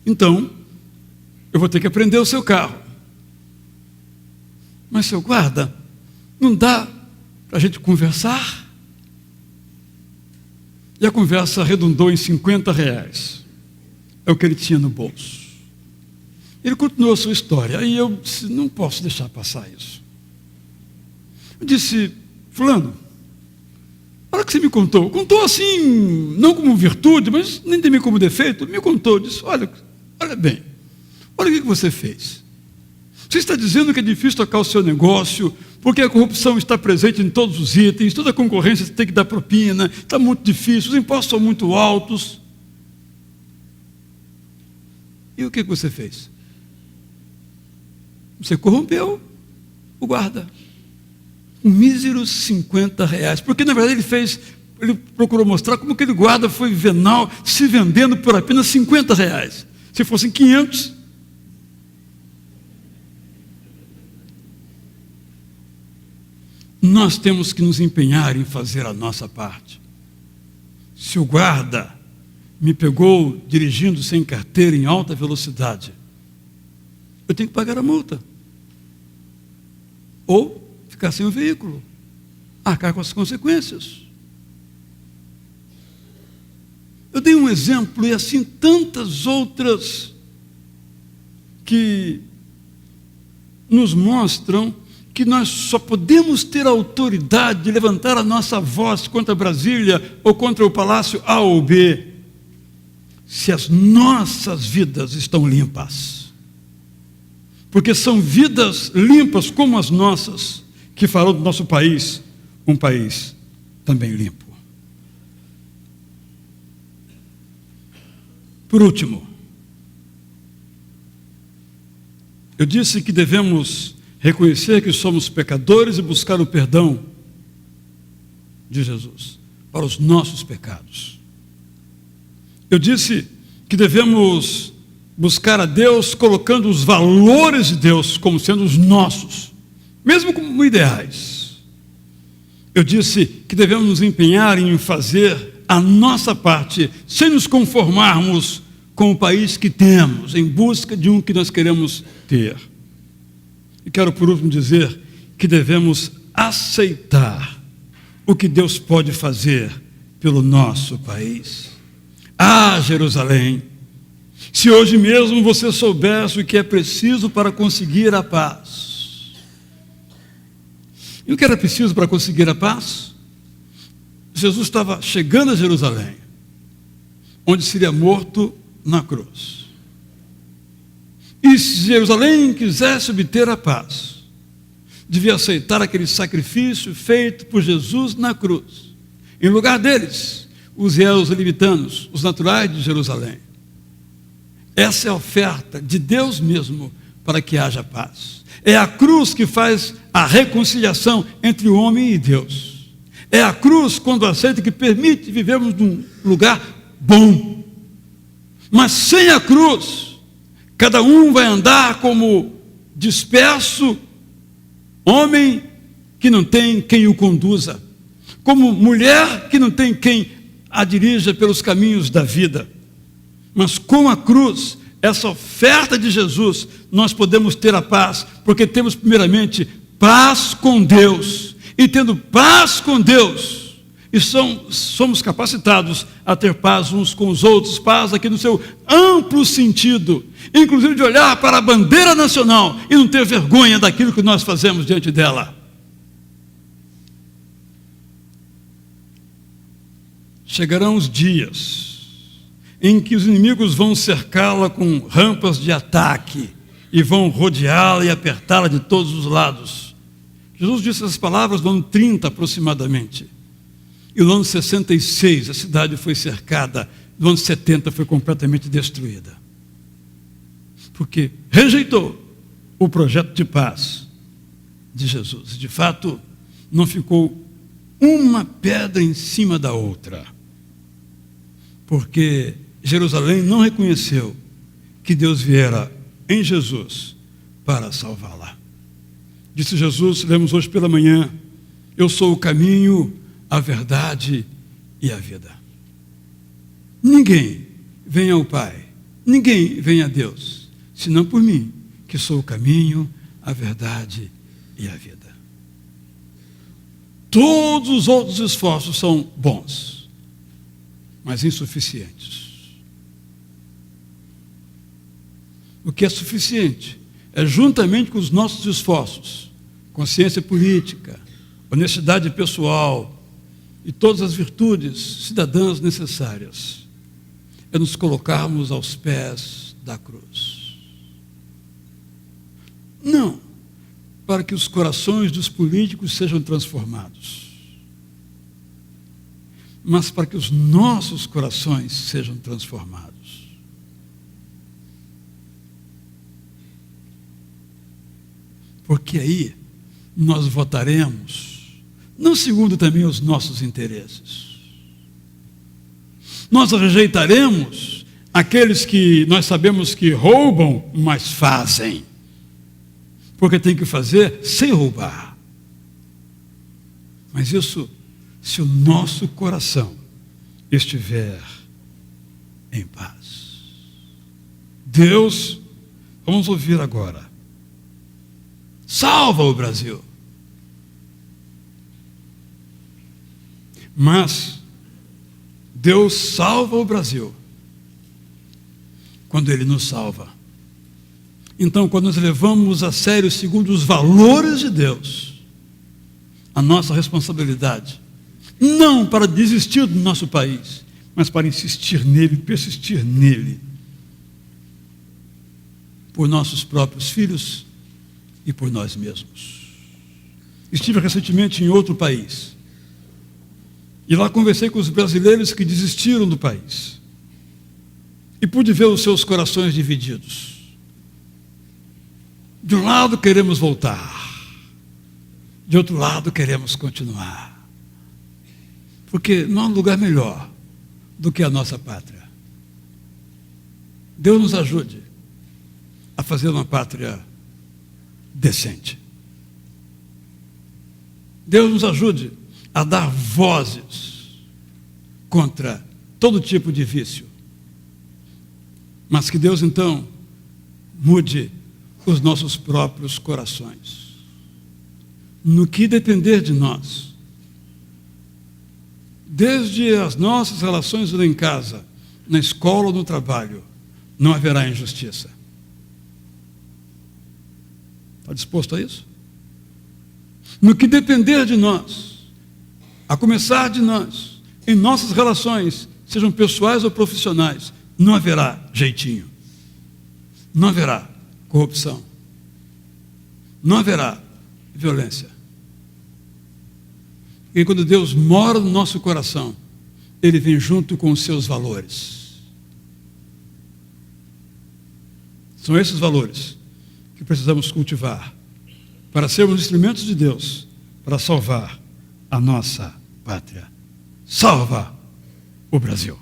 então, eu vou ter que apreender o seu carro. Mas, seu guarda, não dá para a gente conversar. E a conversa arredondou em R$50. É o que ele tinha no bolso. Ele continuou a sua história. Aí eu disse, não posso deixar passar isso. Eu disse, fulano, a hora que você me contou assim, não como virtude, mas nem também como defeito, me contou, disse, olha bem, olha o que você fez. Você está dizendo que é difícil tocar o seu negócio, porque a corrupção está presente em todos os itens, toda a concorrência você tem que dar propina, está muito difícil, os impostos são muito altos. E o que você fez? Você corrompeu o guarda. Um mísero R$50. Porque, na verdade, ele procurou mostrar como aquele guarda foi venal, se vendendo por apenas R$50. Se fossem 500... Nós temos que nos empenhar em fazer a nossa parte. Se o guarda me pegou dirigindo sem carteira em alta velocidade, eu tenho que pagar a multa. Ou ficar sem o veículo, arcar com as consequências. Eu dei um exemplo e assim tantas outras que nos mostram que nós só podemos ter a autoridade de levantar a nossa voz contra Brasília ou contra o Palácio A ou B, se as nossas vidas estão limpas. Porque são vidas limpas como as nossas que farão do nosso país um país também limpo. Por último, eu disse que devemos reconhecer que somos pecadores e buscar o perdão de Jesus para os nossos pecados. Eu disse que devemos buscar a Deus colocando os valores de Deus como sendo os nossos, mesmo como ideais. Eu disse que devemos nos empenhar em fazer a nossa parte, sem nos conformarmos com o país que temos, em busca de um que nós queremos ter. E quero, por último, dizer que devemos aceitar o que Deus pode fazer pelo nosso país. Ah, Jerusalém, se hoje mesmo você soubesse o que é preciso para conseguir a paz. E o que era preciso para conseguir a paz? Jesus estava chegando a Jerusalém, onde seria morto na cruz. E se Jerusalém quisesse obter a paz, devia aceitar aquele sacrifício feito por Jesus na cruz. Em lugar deles, os jerusalemitas, os naturais de Jerusalém. Essa é a oferta de Deus mesmo para que haja paz. É a cruz que faz a reconciliação entre o homem e Deus. É a cruz, quando aceita, que permite vivermos num lugar bom. Mas sem a cruz, cada um vai andar como disperso, homem que não tem quem o conduza, como mulher que não tem quem a dirija pelos caminhos da vida. Mas com a cruz, essa oferta de Jesus, nós podemos ter a paz, porque temos primeiramente paz com Deus, e tendo paz com Deus, e somos capacitados a ter paz uns com os outros, paz aqui no seu amplo sentido, inclusive de olhar para a bandeira nacional e não ter vergonha daquilo que nós fazemos diante dela. Chegarão os dias em que os inimigos vão cercá-la com rampas de ataque e vão rodeá-la e apertá-la de todos os lados. Jesus disse essas palavras no ano 30 aproximadamente. E no ano 66 a cidade foi cercada, no ano 70 foi completamente destruída. Porque rejeitou o projeto de paz de Jesus. De fato, não ficou uma pedra em cima da outra. Porque Jerusalém não reconheceu que Deus viera em Jesus para salvá-la. Disse Jesus, lemos hoje pela manhã, eu sou o caminho, a verdade e a vida. Ninguém vem ao Pai, ninguém vem a Deus, senão por mim, que sou o caminho, a verdade e a vida. Todos os outros esforços são bons, mas insuficientes. O que é suficiente é, juntamente com os nossos esforços, consciência política, honestidade pessoal e todas as virtudes cidadãs necessárias, é nos colocarmos aos pés da cruz. Não para que os corações dos políticos sejam transformados, mas para que os nossos corações sejam transformados. Porque aí nós votaremos, não segundo também os nossos interesses. Nós rejeitaremos aqueles que nós sabemos que roubam, mas fazem. Porque tem que fazer sem roubar. Mas isso, se o nosso coração estiver em paz. Deus, vamos ouvir agora. Salva o Brasil. Mas Deus salva o Brasil quando Ele nos salva. Então, quando nós levamos a sério, segundo os valores de Deus, a nossa responsabilidade, não para desistir do nosso país, mas para insistir nele, persistir nele, por nossos próprios filhos e por nós mesmos. Estive recentemente em outro país, e lá conversei com os brasileiros que desistiram do país, e pude ver os seus corações divididos. De um lado queremos voltar, de outro lado queremos continuar. Porque não há lugar melhor do que a nossa pátria. Deus nos ajude a fazer uma pátria decente. Deus nos ajude a dar vozes contra todo tipo de vício. Mas que Deus então mude os nossos próprios corações. No que depender de nós, desde as nossas relações em casa, na escola ou no trabalho, não haverá injustiça. Está disposto a isso? No que depender de nós, a começar de nós, em nossas relações, sejam pessoais ou profissionais, não haverá jeitinho. Não haverá corrupção. Não haverá violência. E quando Deus mora no nosso coração, Ele vem junto com os seus valores. São esses valores que precisamos cultivar para sermos instrumentos de Deus para salvar a nossa pátria. Salva o Brasil.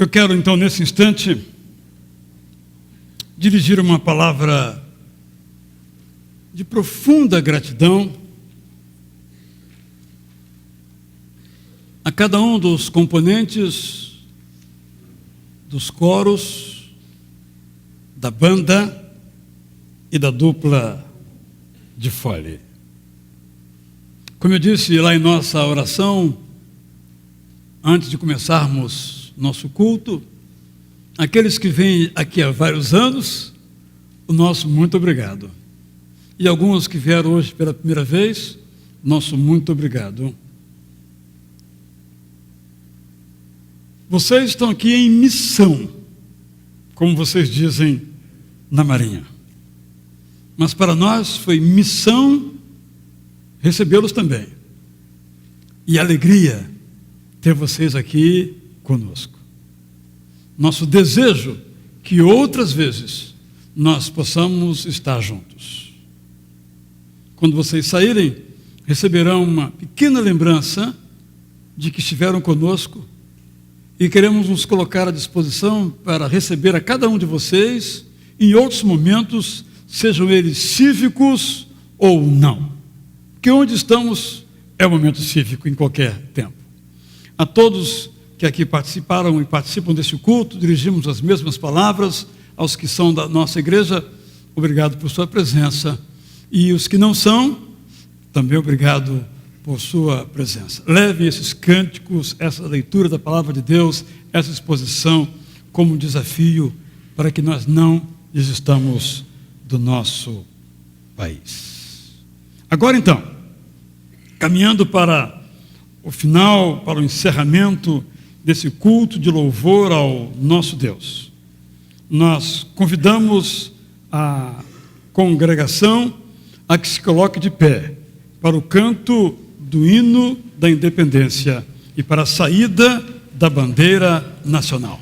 Eu quero, então, nesse instante, dirigir uma palavra de profunda gratidão a cada um dos componentes dos coros, da banda e da dupla de fole. Como eu disse lá em nossa oração, antes de começarmos nosso culto, aqueles que vêm aqui há vários anos, o nosso muito obrigado. E alguns que vieram hoje pela primeira vez, nosso muito obrigado. Vocês estão aqui em missão, como vocês dizem na Marinha. Mas para nós foi missão recebê-los também. E alegria ter vocês aqui conosco. Nosso desejo que outras vezes nós possamos estar juntos. Quando vocês saírem, receberão uma pequena lembrança de que estiveram conosco e queremos nos colocar à disposição para receber a cada um de vocês em outros momentos, sejam eles cívicos ou não. Porque onde estamos é o momento cívico em qualquer tempo. A todos que aqui participaram e participam desse culto, dirigimos as mesmas palavras. Aos que são da nossa igreja, obrigado por sua presença. E os que não são, também obrigado por sua presença. Levem esses cânticos, essa leitura da palavra de Deus, essa exposição como um desafio para que nós não desistamos do nosso país. Agora então, caminhando para o final, para o encerramento desse culto de louvor ao nosso Deus, nós convidamos a congregação a que se coloque de pé para o canto do hino da independência e para a saída da bandeira nacional.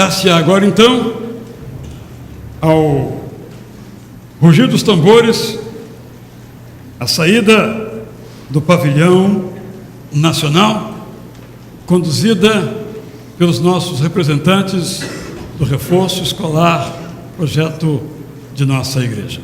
Dar-se agora então, ao rugir dos tambores, a saída do pavilhão nacional, conduzida pelos nossos representantes do reforço escolar, projeto de nossa igreja.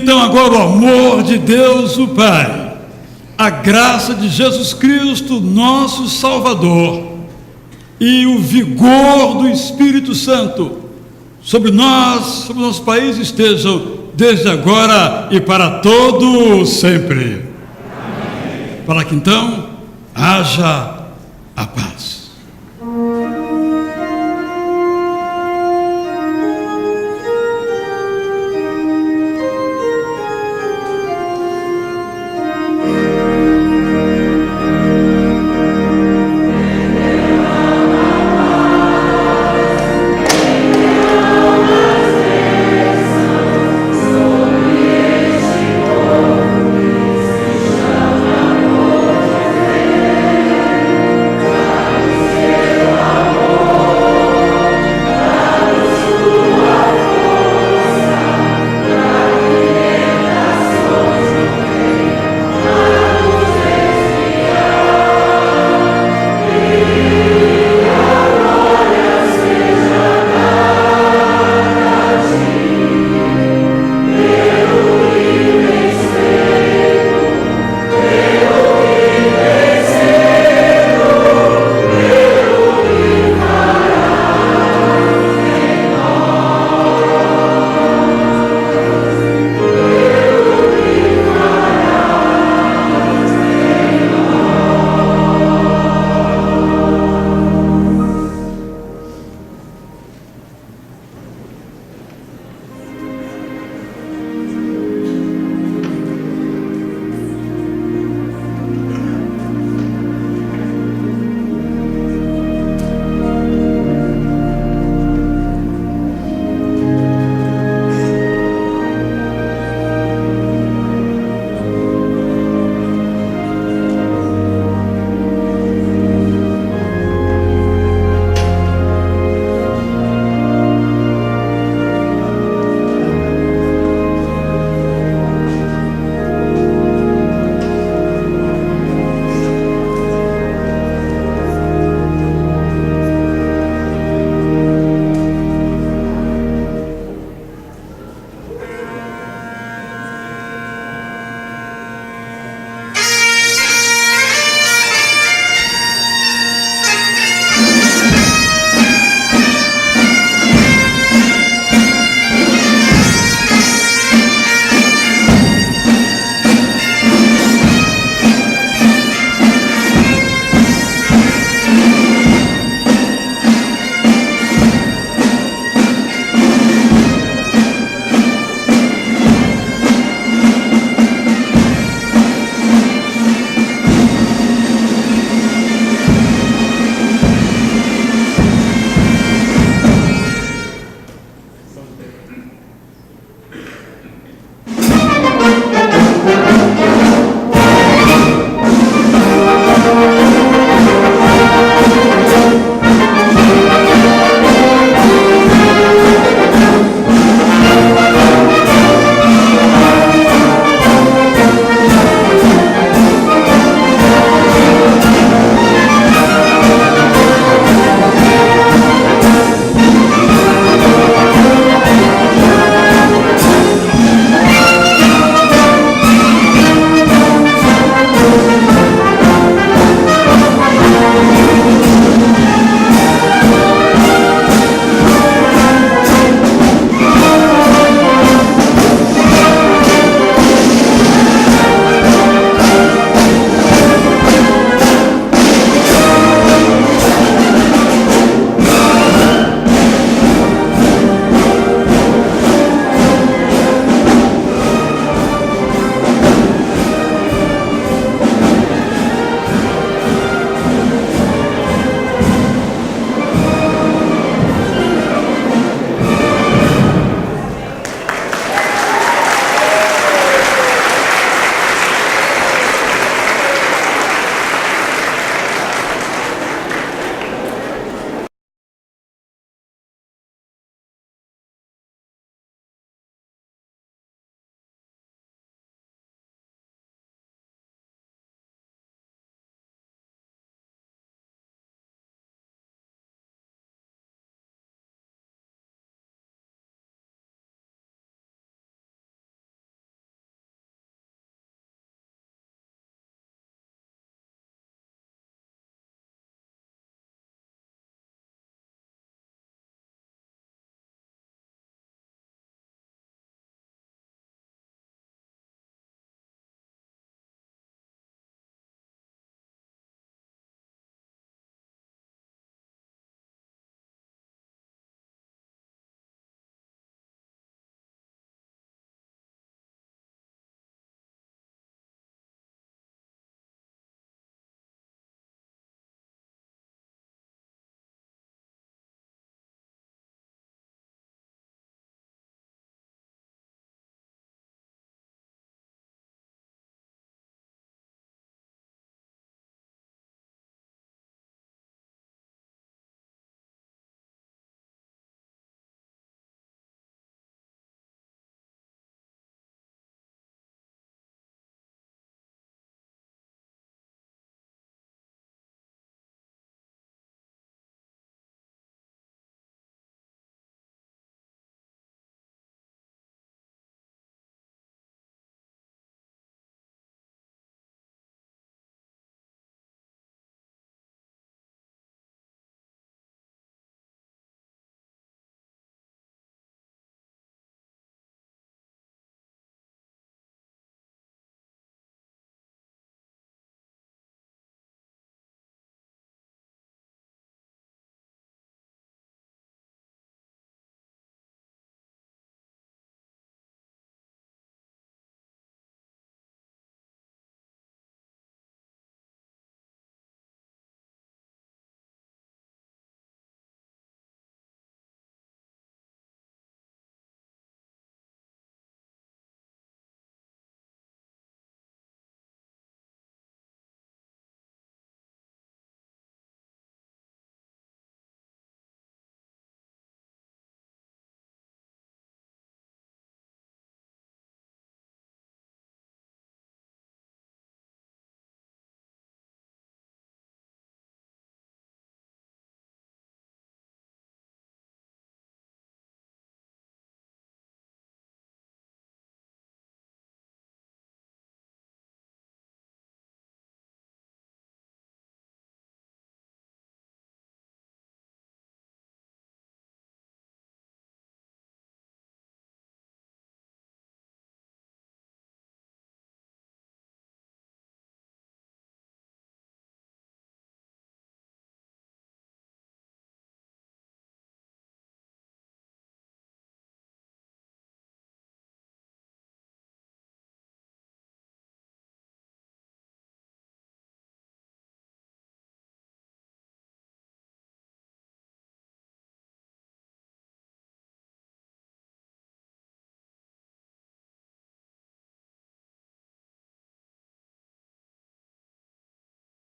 Então agora o amor de Deus o Pai, a graça de Jesus Cristo, nosso Salvador, e o vigor do Espírito Santo sobre nós, sobre o nosso país, estejam desde agora e para todo sempre. Amém. Para que então haja a paz.